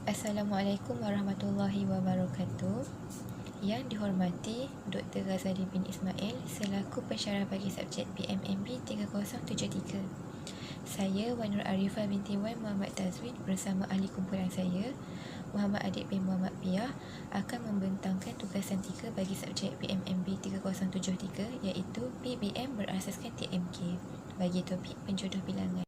Assalamualaikum warahmatullahi wabarakatuh. Yang dihormati Dr. Ghazali bin Ismail selaku pensyarah bagi subjek PMMB 3073. Saya Wanur Arifah binti Wan Muhammad Tazwin bersama ahli kumpulan saya Muhammad Adik bin Muhammad Piah akan membentangkan tugasan 3 bagi subjek PMMB 3073 iaitu PBM berasaskan TMK bagi topik penjodoh bilangan.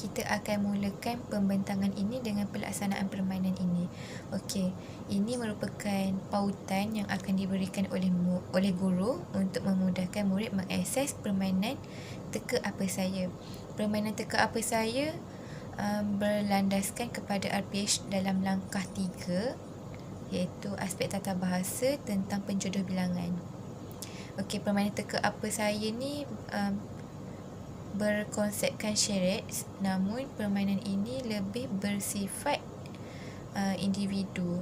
kita akan mulakan pembentangan ini dengan pelaksanaan permainan ini. Okey, ini merupakan pautan yang akan diberikan oleh guru untuk memudahkan murid mengakses permainan teka apa saya. Permainan teka apa saya berlandaskan kepada RPH dalam langkah 3, iaitu aspek tata bahasa tentang penjodoh bilangan. Okey, permainan teka apa saya ni berkonsepkan charades, namun permainan ini lebih bersifat individu.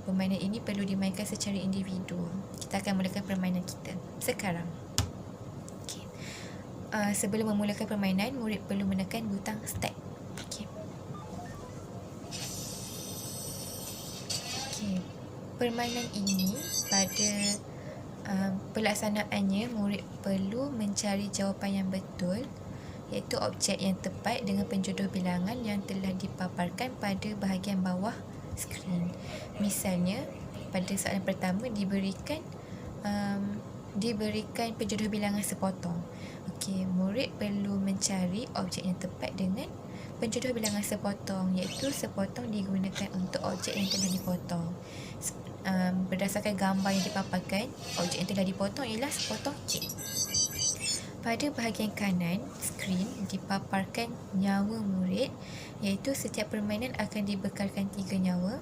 Permainan ini perlu dimainkan secara individu. Kita akan mulakan permainan kita sekarang. Okay. Sebelum memulakan permainan, murid perlu menekan butang start. Okay. Okay. Permainan ini pada pelaksanaannya, murid perlu mencari jawapan yang betul, iaitu objek yang tepat dengan penjodoh bilangan yang telah dipaparkan pada bahagian bawah skrin. Misalnya, pada soalan pertama diberikan penjodoh bilangan sepotong. Okey, murid perlu mencari objek yang tepat dengan penjodoh bilangan sepotong, iaitu sepotong digunakan untuk objek yang telah dipotong. Berdasarkan gambar yang dipaparkan, objek yang telah dipotong ialah sepotong kek. Pada bahagian kanan skrin dipaparkan nyawa murid, iaitu setiap permainan akan dibekalkan 3 nyawa.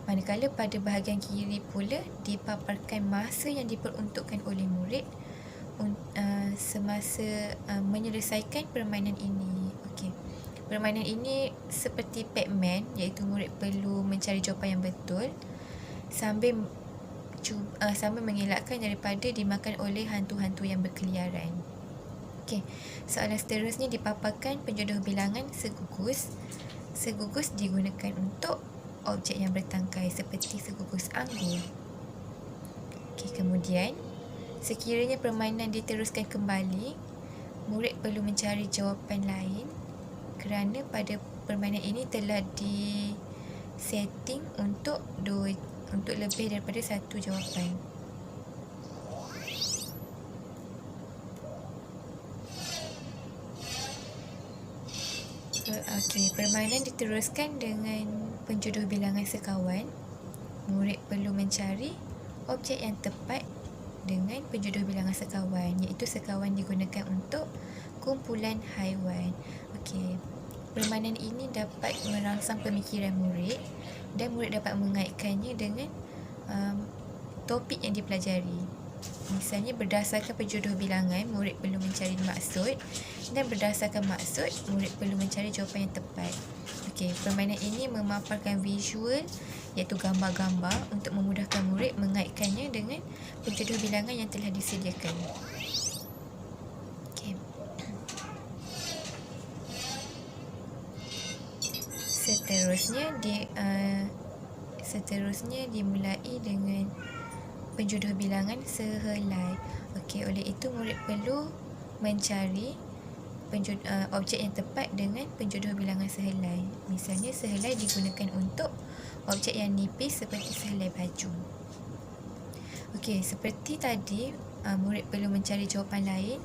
Manakala pada bahagian kiri pula dipaparkan masa yang diperuntukkan oleh murid semasa menyelesaikan permainan ini. Okey. Permainan ini seperti Pac-Man, iaitu murid perlu mencari jawapan yang betul sambil mengelakkan daripada dimakan oleh hantu-hantu yang berkeliaran. Okey, soalan seterusnya dipaparkan penjodoh bilangan segugus. Segugus digunakan untuk objek yang bertangkai seperti segugus anggur. Okey, kemudian sekiranya permainan diteruskan kembali, murid perlu mencari jawapan lain kerana pada permainan ini telah disetting untuk lebih daripada satu jawapan. Okey, permainan diteruskan dengan penjodoh bilangan sekawan. Murid perlu mencari objek yang tepat dengan penjodoh bilangan sekawan, iaitu sekawan digunakan untuk kumpulan haiwan. Okey, permainan ini dapat merangsang pemikiran murid dan murid dapat mengaitkannya dengan topik yang dipelajari. Misalnya, berdasarkan penjodoh bilangan, murid perlu mencari maksud, dan berdasarkan maksud, murid perlu mencari jawapan yang tepat. Okey, permainan ini memaparkan visual, iaitu gambar-gambar, untuk memudahkan murid mengaitkannya dengan penjodoh bilangan yang telah disediakan. Okey. Seterusnya dimulai dengan penjodoh bilangan sehelai. Okey, oleh itu murid perlu mencari objek yang tepat dengan penjodoh bilangan sehelai. Misalnya, sehelai digunakan untuk objek yang nipis seperti sehelai baju. Okey, seperti tadi, murid perlu mencari jawapan lain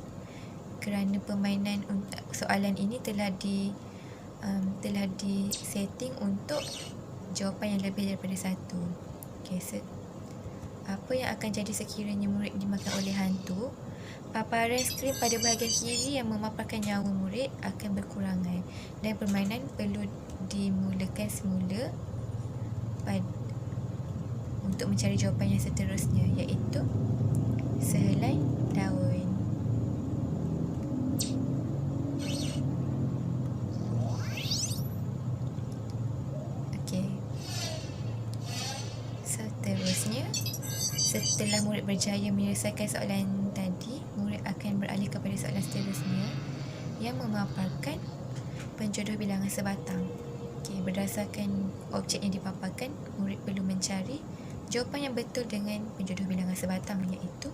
kerana permainan soalan ini telah disetting untuk jawapan yang lebih daripada satu. Okey, apa yang akan jadi sekiranya murid dimakan oleh hantu? Paparan skrin pada bahagian kiri yang memaparkan nyawa murid akan berkurangan dan permainan perlu dimulakan semula untuk mencari jawapan yang seterusnya, iaitu sehelai daun. Okey. Seterusnya, setelah murid berjaya menyelesaikan soalan tadi, murid akan beralih kepada soalan seterusnya yang memaparkan penjodoh bilangan sebatang. Okey, berdasarkan objek yang dipaparkan, murid perlu mencari jawapan yang betul dengan penjodoh bilangan sebatang, iaitu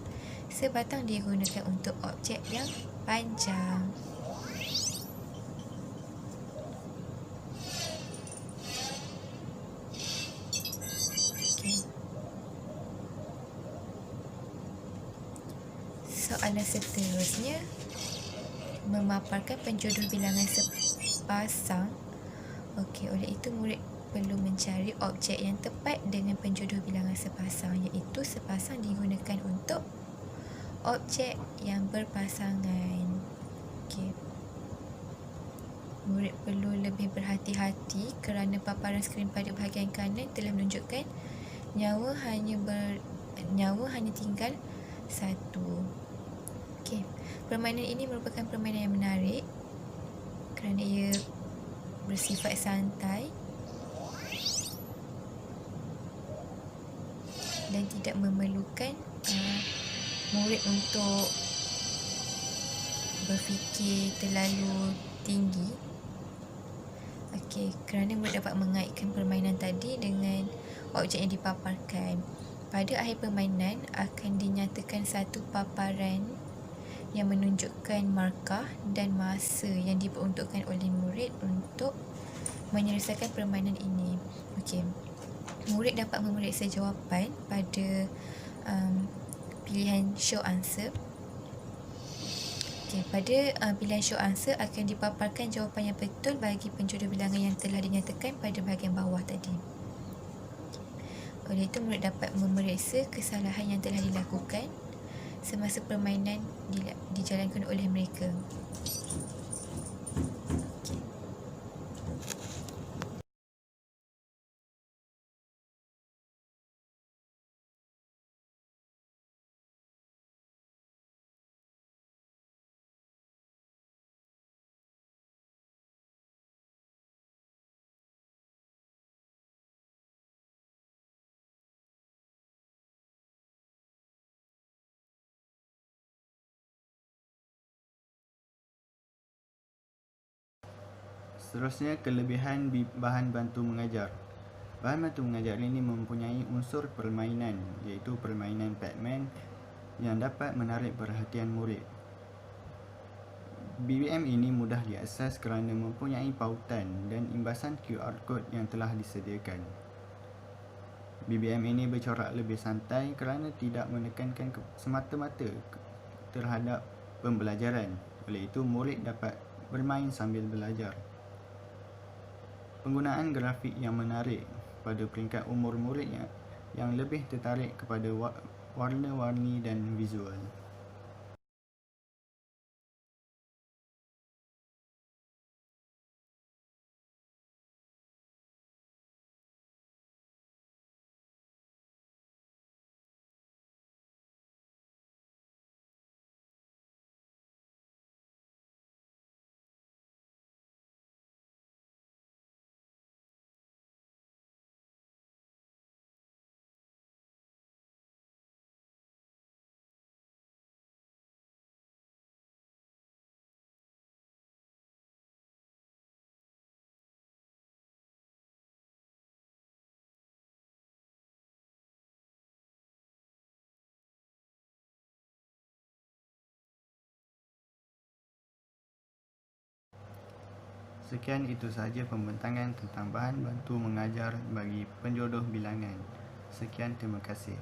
sebatang digunakan untuk objek yang panjang. Soalan seterusnya memaparkan penjodoh bilangan sepasang. Okey, oleh itu murid perlu mencari objek yang tepat dengan penjodoh bilangan sepasang, iaitu sepasang digunakan untuk objek yang berpasangan. Okey. Murid perlu lebih berhati-hati kerana paparan skrin pada bahagian kanan telah menunjukkan nyawa hanya tinggal satu. Okey. Permainan ini merupakan permainan yang menarik kerana ia bersifat santai dan tidak memerlukan murid untuk berfikir terlalu tinggi. Okey, kerana murid dapat mengaitkan permainan tadi dengan objek yang dipaparkan. Pada akhir permainan akan dinyatakan satu paparan yang menunjukkan markah dan masa yang diperuntukkan oleh murid untuk menyelesaikan permainan ini. Okey. Murid dapat memeriksa jawapan pada pilihan show answer. Okey, pada pilihan show answer akan dipaparkan jawapan yang betul bagi penjodoh bilangan yang telah dinyatakan pada bahagian bawah tadi. Oleh itu, murid dapat memeriksa kesalahan yang telah dilakukan semasa permainan dijalankan oleh mereka. Seterusnya, kelebihan bahan bantu mengajar. Bahan bantu mengajar ini mempunyai unsur permainan, iaitu permainan Pac-Man yang dapat menarik perhatian murid. BBM ini mudah diakses kerana mempunyai pautan dan imbasan QR code yang telah disediakan. BBM ini bercorak lebih santai kerana tidak menekankan semata-mata terhadap pembelajaran. Oleh itu, murid dapat bermain sambil belajar. Penggunaan grafik yang menarik pada peringkat umur murid yang lebih tertarik kepada warna-warni dan visual. Sekian itu sahaja pembentangan tentang bahan bantu mengajar bagi penjodoh bilangan. Sekian, terima kasih.